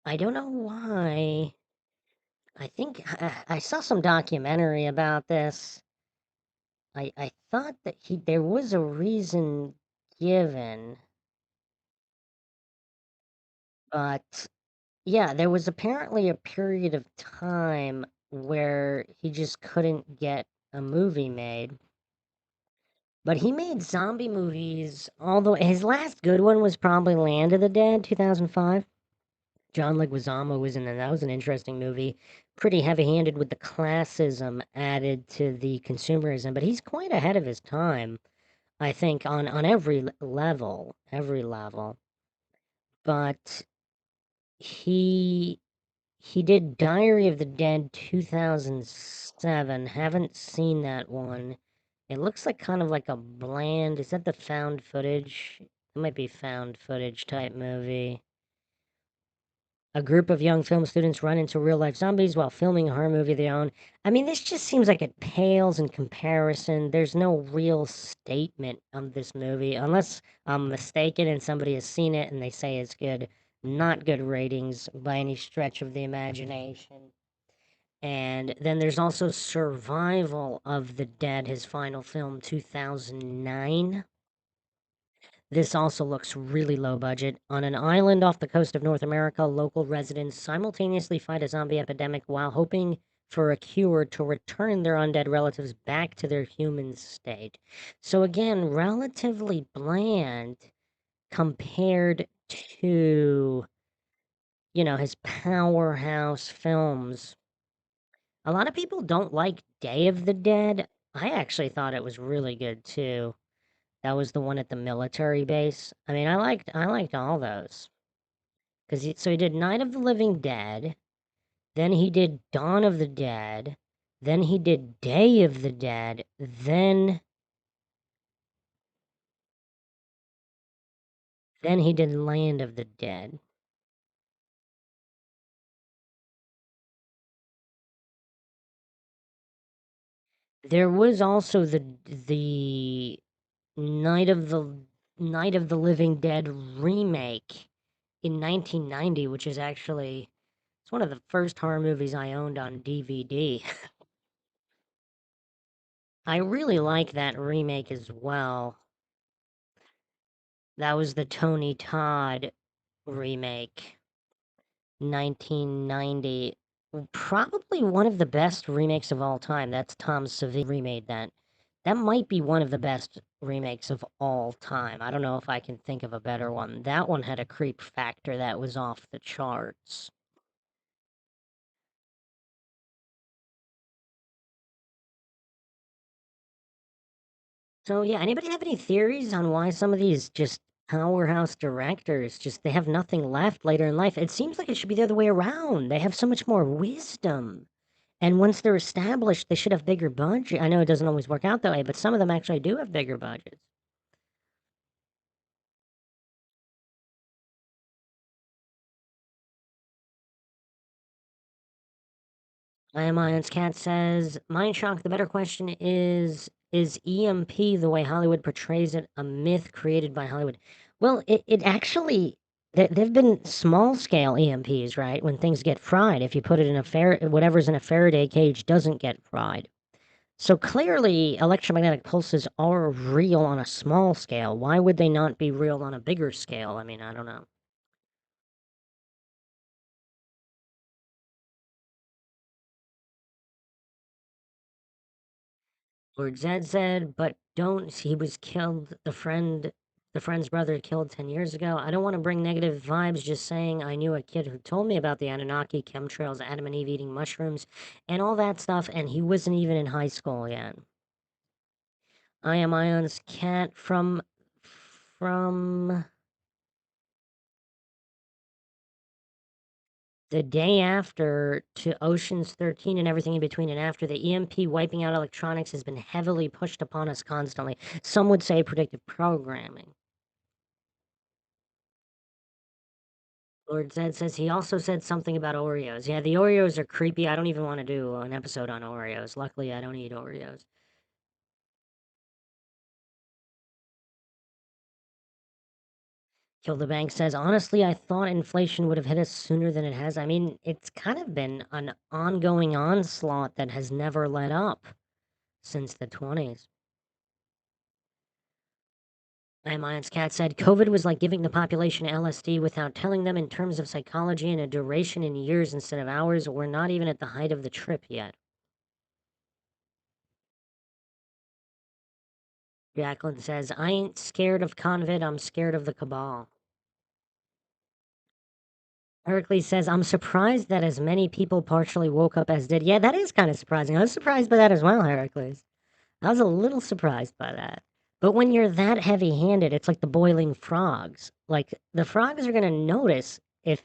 I don't know why. I think I saw some documentary about this. I thought that there was a reason given, but yeah, there was apparently a period of time where he just couldn't get a movie made. But he made zombie movies, although his last good one was probably Land of the Dead, 2005. John Leguizamo was in it. That was an interesting movie. Pretty heavy-handed with the classism added to the consumerism, but he's quite ahead of his time, I think, on every level, every level. But he he did Diary of the Dead 2007. Haven't seen that one. It looks like kind of like a bland. Is that the found footage? It might be found footage type movie. A group of young film students run into real life zombies while filming a horror movie of their own. I mean, this just seems like it pales in comparison. There's no real statement on this movie, unless I'm mistaken and somebody has seen it and they say it's good. Not good ratings by any stretch of the imagination. And then there's also Survival of the Dead, his final film, 2009. This also looks really low budget. On an island off the coast of North America, local residents simultaneously fight a zombie epidemic while hoping for a cure to return their undead relatives back to their human state. So, again, relatively bland compared to, his powerhouse films. A lot of people don't like Day of the Dead. I actually thought it was really good too. That was the one at the military base. I mean, I liked all those. So he did Night of the Living Dead, then he did Dawn of the Dead, then he did Day of the Dead, then he did Land of the Dead. There was also the Night of the Night of the Living Dead remake in 1990, which is actually it's one of the first horror movies I owned on DVD. I really like that remake as well. That was the Tony Todd remake, 1990. Probably one of the best remakes of all time. That's Tom Savini remade that. That might be one of the best remakes of all time. I don't know if I can think of a better one. That one had a creep factor that was off the charts. So yeah, anybody have any theories on why some of these just powerhouse directors just they have nothing left later in life? It seems like it should be the other way around. They have so much more wisdom. And once they're established, they should have bigger budget. I know it doesn't always work out that way, but some of them actually do have bigger budgets. I am Ions Cat says, Mindshock, the better question is EMP the way Hollywood portrays it a myth created by Hollywood? Well, it actually, there've been small scale EMPs, right? When things get fried, if you put it in a whatever's in a Faraday cage doesn't get fried. So clearly, electromagnetic pulses are real on a small scale. Why would they not be real on a bigger scale? I mean, I don't know. Lord Zed said, but don't, he was killed, the friend's brother killed 10 years ago. I don't want to bring negative vibes, just saying I knew a kid who told me about the Anunnaki, chemtrails, Adam and Eve eating mushrooms, and all that stuff, and he wasn't even in high school yet. I am Ion's cat from the day after to Ocean's 13 and everything in between and after. The EMP wiping out electronics has been heavily pushed upon us constantly. Some would say predictive programming. Lord Zed says he also said something about Oreos. Yeah, the Oreos are creepy. I don't even want to do an episode on Oreos. Luckily, I don't eat Oreos. Kill the Bank says, honestly, I thought inflation would have hit us sooner than it has. I mean, it's kind of been an ongoing onslaught that has never let up since the 20s. Mayans Cat said, COVID was like giving the population LSD without telling them in terms of psychology and a duration in years instead of hours. We're not even at the height of the trip yet. Jacqueline says, I ain't scared of Convid, I'm scared of the cabal. Heracles says, I'm surprised that as many people partially woke up as did. Yeah, that is kind of surprising. I was surprised by that as well, Heracles. I was a little surprised by that. But when you're that heavy handed, it's like the boiling frogs. Like the frogs are gonna notice if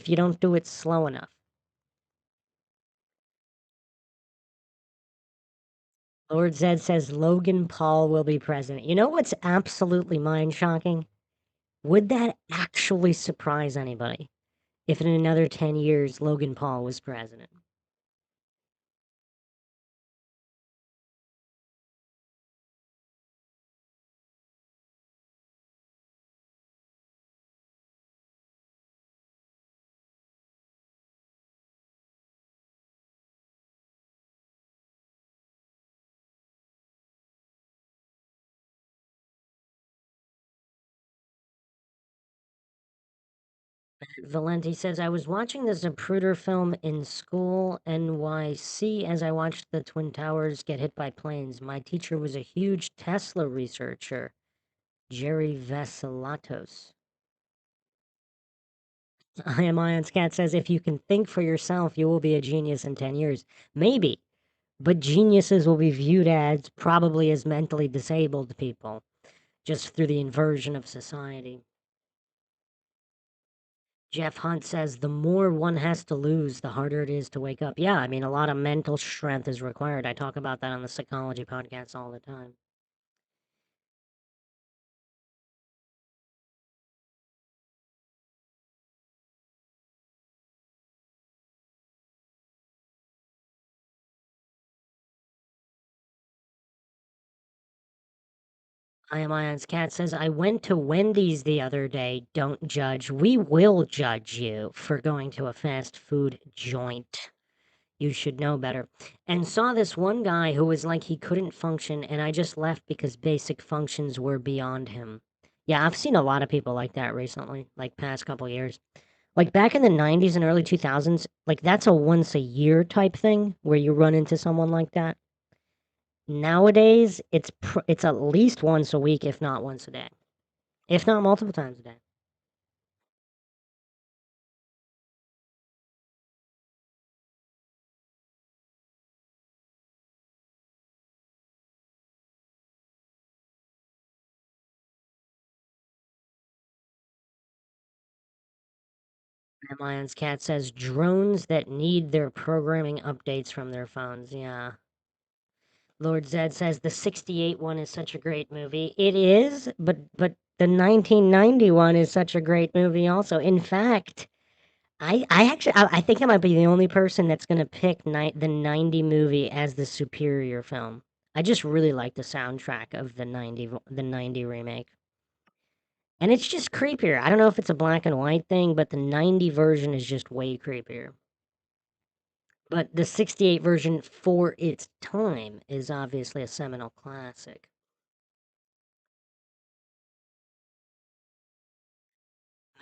you don't do it slow enough. Lord Zed says Logan Paul will be president. You know what's absolutely mind shocking? Would that actually surprise anybody if in another 10 years Logan Paul was president? Valenti says, I was watching the Zapruder film in school, NYC, as I watched the Twin Towers get hit by planes. My teacher was a huge Tesla researcher, Jerry Vasilatos. I am Ion's cat says, if you can think for yourself, you will be a genius in 10 years. Maybe, but geniuses will be viewed as probably as mentally disabled people, just through the inversion of society. Jeff Hunt says the more one has to lose, the harder it is to wake up. Yeah, I mean, a lot of mental strength is required. I talk about that on the psychology podcast all the time. I am Ion's cat says, I went to Wendy's the other day. Don't judge. We will judge you for going to a fast food joint. You should know better. And saw this one guy who was like he couldn't function, and I just left because basic functions were beyond him. Yeah, I've seen a lot of people like that recently, like past couple years. Like back in the 90s and early 2000s, like that's a once a year type thing where you run into someone like that. Nowadays, it's at least once a week, if not once a day, if not multiple times a day. Lion's cat says drones that need their programming updates from their phones. Yeah. Lord Zed says the '68 one is such a great movie. It is, but the 1990 one is such a great movie also. In fact, I think I might be the only person that's gonna pick the 90 movie as the superior film. I just really like the soundtrack of the 90 remake. And it's just creepier. I don't know if it's a black and white thing, but the 90 version is just way creepier. But the 68 version for its time is obviously a seminal classic.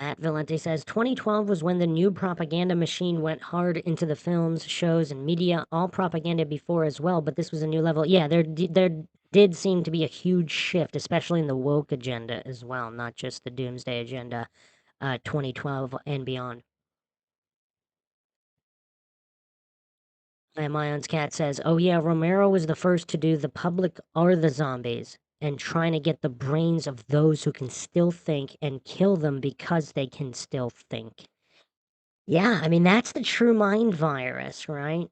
Matt Valente says 2012 was when the new propaganda machine went hard into the films, shows, and media. All propaganda before as well, but this was a new level. Yeah, there did seem to be a huge shift, especially in the woke agenda as well, not just the doomsday agenda. 2012 and beyond. And Myon's cat says, "Oh yeah, Romero was the first to do the public are the zombies." And trying to get the brains of those who can still think and kill them because they can still think. Yeah, I mean, that's the true mind virus, right?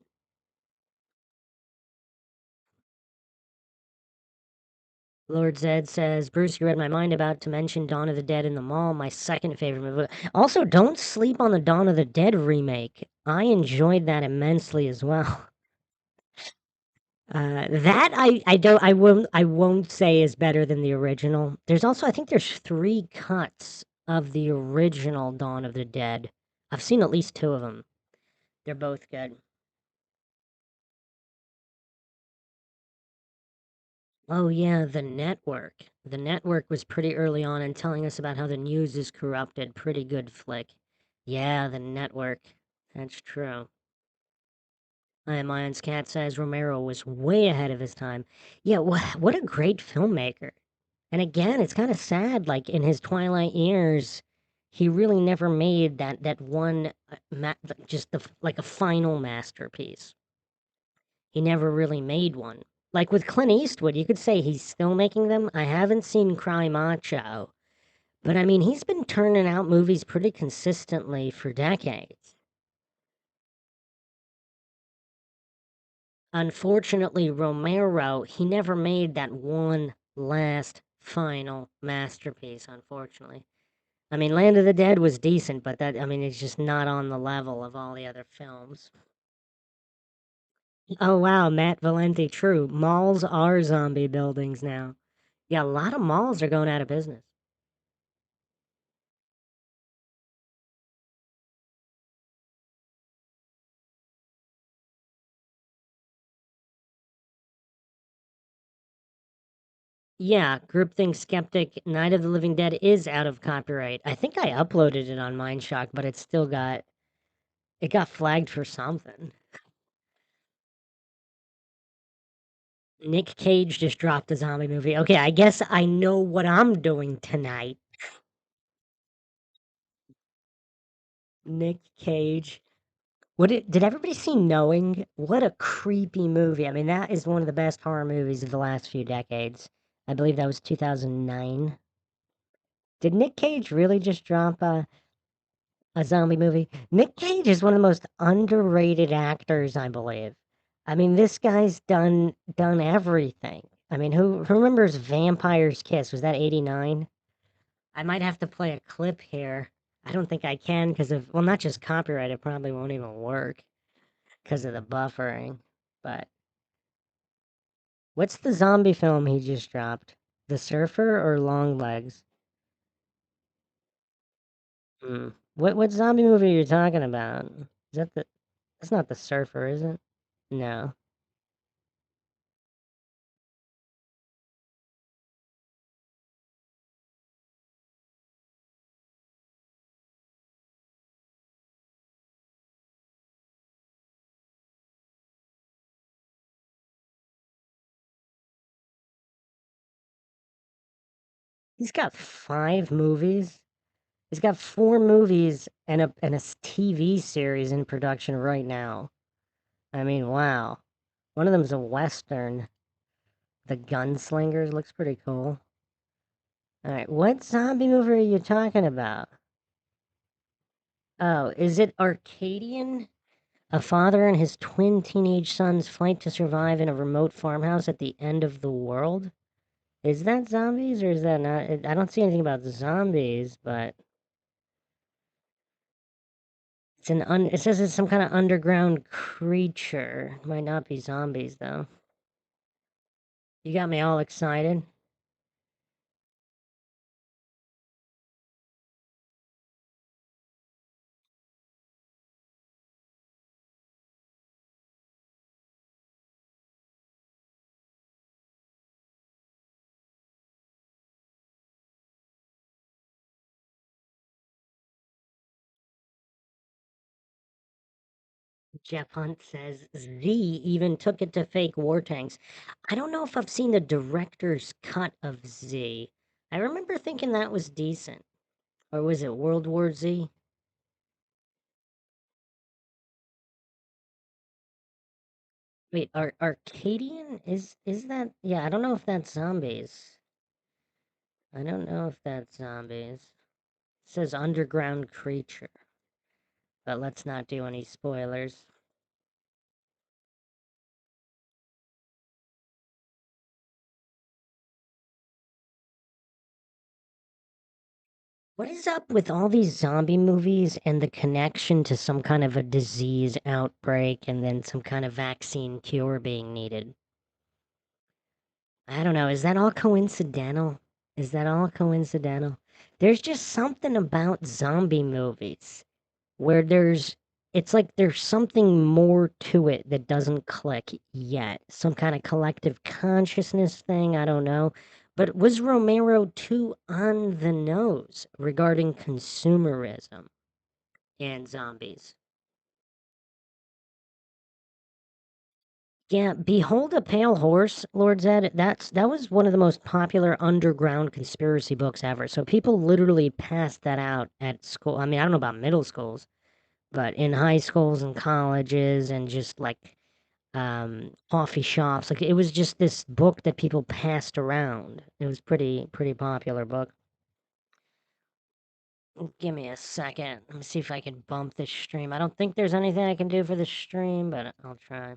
Lord Zed says, Bruce, you read my mind about to mention Dawn of the Dead in the Mall, my second favorite movie. Also, don't sleep on the Dawn of the Dead remake. I enjoyed that immensely as well. That I won't say is better than the original. There's also I think there's three cuts of the original Dawn of the Dead. I've seen at least two of them. They're both good. Oh yeah, the network. The network was pretty early on in telling us about how the news is corrupted. Pretty good flick. Yeah, the network. That's true. Mayans Cat says Romero was way ahead of his time. Yeah, what a great filmmaker. And again, it's kind of sad. Like in his twilight years, he really never made that one just like a final masterpiece. He never really made one. Like with Clint Eastwood, you could say he's still making them. I haven't seen Cry Macho, but I mean, he's been turning out movies pretty consistently for decades. Unfortunately, Romero, he never made that one last final masterpiece, unfortunately. I mean, Land of the Dead was decent, but that, I mean, it's just not on the level of all the other films. Oh, wow, Matt Valenti, true. Malls are zombie buildings now. Yeah, a lot of malls are going out of business. Yeah, Groupthink Skeptic Night of the Living Dead is out of copyright. I think I uploaded it on MindShock, but it got flagged for something. Nick Cage just dropped a zombie movie. Okay, I guess I know what I'm doing tonight. Nick Cage. Did everybody see Knowing? What a creepy movie. I mean, that is one of the best horror movies of the last few decades. I believe that was 2009. Did Nick Cage really just drop a zombie movie? Nick Cage is one of the most underrated actors, I believe. I mean, this guy's done everything. I mean, who remembers Vampire's Kiss? Was that 89? I might have to play a clip here. I don't think I can because of, well, not just copyright, it probably won't even work because of the buffering. But what's the zombie film he just dropped? The Surfer or Long Legs? Hmm. What zombie movie are you talking about? Is that the? That's not the Surfer, is it? No. He's got five movies. He's got four movies and a TV series in production right now. I mean, wow. One of them's a western. The Gunslingers looks pretty cool. All right, what zombie movie are you talking about? Oh, is it Arcadian? A father and his twin teenage sons fight to survive in a remote farmhouse at the end of the world? Is that zombies or is that not? I don't see anything about zombies, but It says it's some kind of underground creature. Might not be zombies though. You got me all excited. Jeff Hunt says Z even took it to fake war tanks. I don't know if I've seen the director's cut of Z. I remember thinking that was decent. Or was it World War Z? Wait, Arcadian? Is that yeah, I don't know if that's zombies. I don't know if that's zombies. It says underground creature. But let's not do any spoilers. What is up with all these zombie movies and the connection to some kind of a disease outbreak and then some kind of vaccine cure being needed? I don't know. Is that all coincidental? Is that all coincidental? There's just something about zombie movies where it's like there's something more to it that doesn't click yet. Some kind of collective consciousness thing, I don't know. But was Romero too on the nose regarding consumerism and zombies? Yeah, Behold a Pale Horse, Lord Zed, that was one of the most popular underground conspiracy books ever. So people literally passed that out at school. I mean, I don't know about middle schools, but in high schools and colleges and just like coffee shops. Like it was just this book that people passed around. It was pretty popular book. Give me a second. Let me see if I can bump this stream. I don't think there's anything I can do for the stream, but I'll try.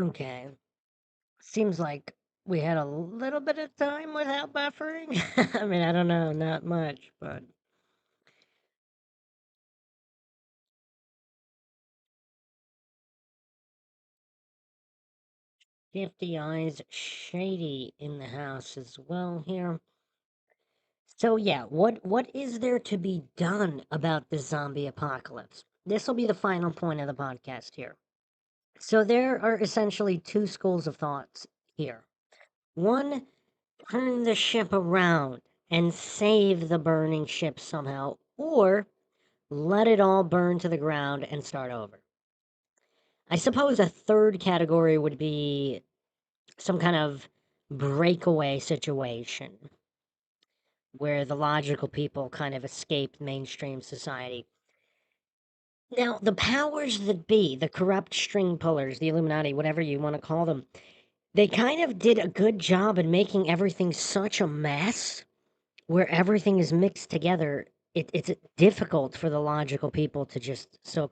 Okay. Seems like we had a little bit of time without buffering. I mean, I don't know, not much, but 50 eyes shady in the house as well here. So yeah, what is there to be done about the zombie apocalypse? This will be the final point of the podcast here. So there are essentially two schools of thoughts here. One, turn the ship around and save the burning ship somehow, or let it all burn to the ground and start over. I suppose a third category would be some kind of breakaway situation where the logical people kind of escaped mainstream society. Now, the powers that be, the corrupt string pullers, the Illuminati, whatever you want to call them, they kind of did a good job in making everything such a mess where everything is mixed together. It's difficult for the logical people to just so